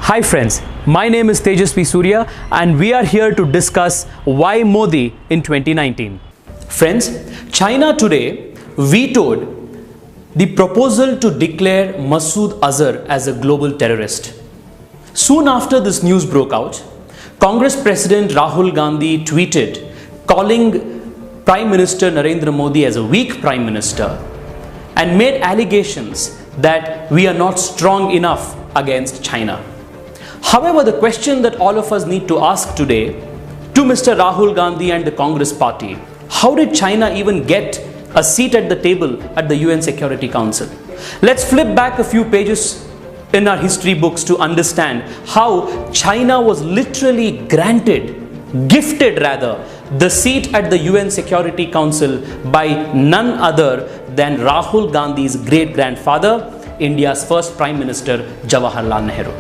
Hi friends, my name is Tejasvi Surya and we are here to discuss why Modi in 2019. Friends, China today vetoed the proposal to declare Masood Azhar as a global terrorist. Soon after this news broke out, Congress President Rahul Gandhi tweeted calling Prime Minister Narendra Modi as a weak Prime Minister and made allegations that we are not strong enough against China. However, the question that all of us need to ask today to Mr. Rahul Gandhi and the Congress party, how did China even get a seat at the table at the UN Security Council? Let's flip back a few pages in our history books to understand how China was literally gifted rather, the seat at the UN Security Council by none other than Rahul Gandhi's great-grandfather, India's first Prime Minister, Jawaharlal Nehru.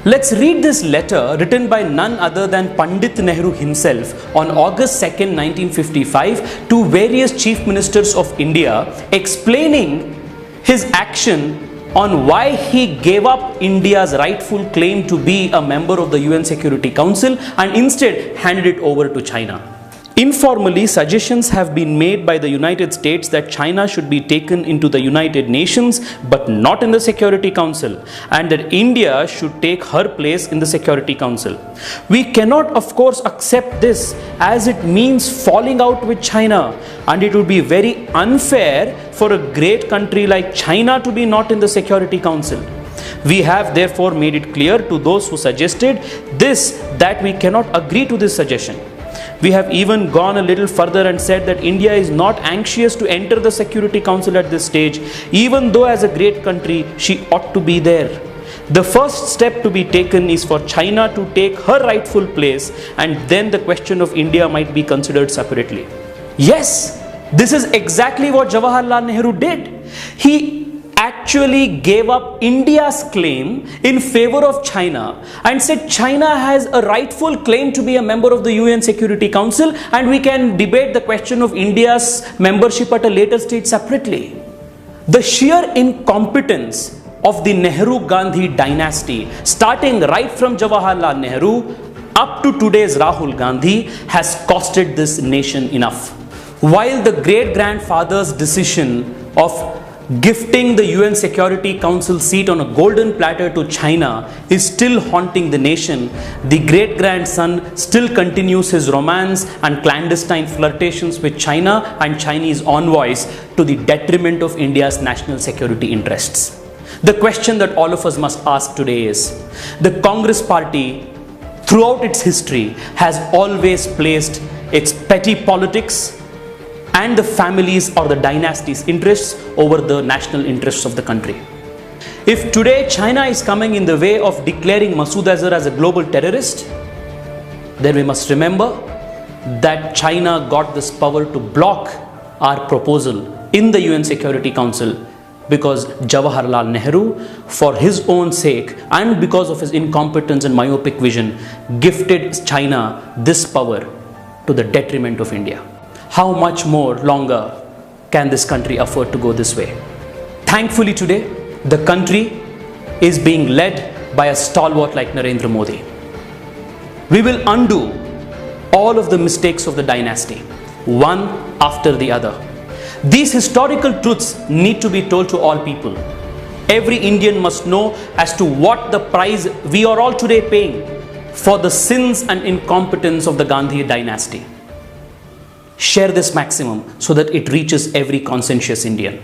Let's read this letter written by none other than Pandit Nehru himself on August 2nd, 1955 to various chief ministers of India, explaining his action on why he gave up India's rightful claim to be a member of the UN Security Council and instead handed it over to China. Informally, suggestions have been made by the United States that China should be taken into the United Nations but not in the Security Council, and that India should take her place in the Security Council. We cannot, of course, accept this, as it means falling out with China, and it would be very unfair for a great country like China to be not in the Security Council. We have therefore made it clear to those who suggested this that we cannot agree to this suggestion. We have even gone a little further and said that India is not anxious to enter the Security Council at this stage, even though as a great country she ought to be there. The first step to be taken is for China to take her rightful place, and then the question of India might be considered separately. Yes, this is exactly what Jawaharlal Nehru did. He actually gave up India's claim in favor of China and said China has a rightful claim to be a member of the UN Security Council, and we can debate the question of India's membership at a later stage separately. The sheer incompetence of the Nehru-Gandhi dynasty, starting right from Jawaharlal Nehru up to today's Rahul Gandhi, has costed this nation enough. While the great-grandfather's decision of gifting the UN Security Council seat on a golden platter to China is still haunting the nation, the great-grandson still continues his romance and clandestine flirtations with China and Chinese envoys to the detriment of India's national security interests. The question that all of us must ask today is, the Congress party throughout its history has always placed its petty politics and the families or the dynasty's interests over the national interests of the country. If today China is coming in the way of declaring Masood Azhar as a global terrorist, then we must remember that China got this power to block our proposal in the UN Security Council because Jawaharlal Nehru, for his own sake and because of his incompetence and myopic vision, gifted China this power to the detriment of India. How much more longer can this country afford to go this way? Thankfully today, the country is being led by a stalwart like Narendra Modi. We will undo all of the mistakes of the dynasty, one after the other. These historical truths need to be told to all people. Every Indian must know as to what the price we are all today paying for the sins and incompetence of the Gandhi dynasty. Share this maximum so that it reaches every conscientious Indian.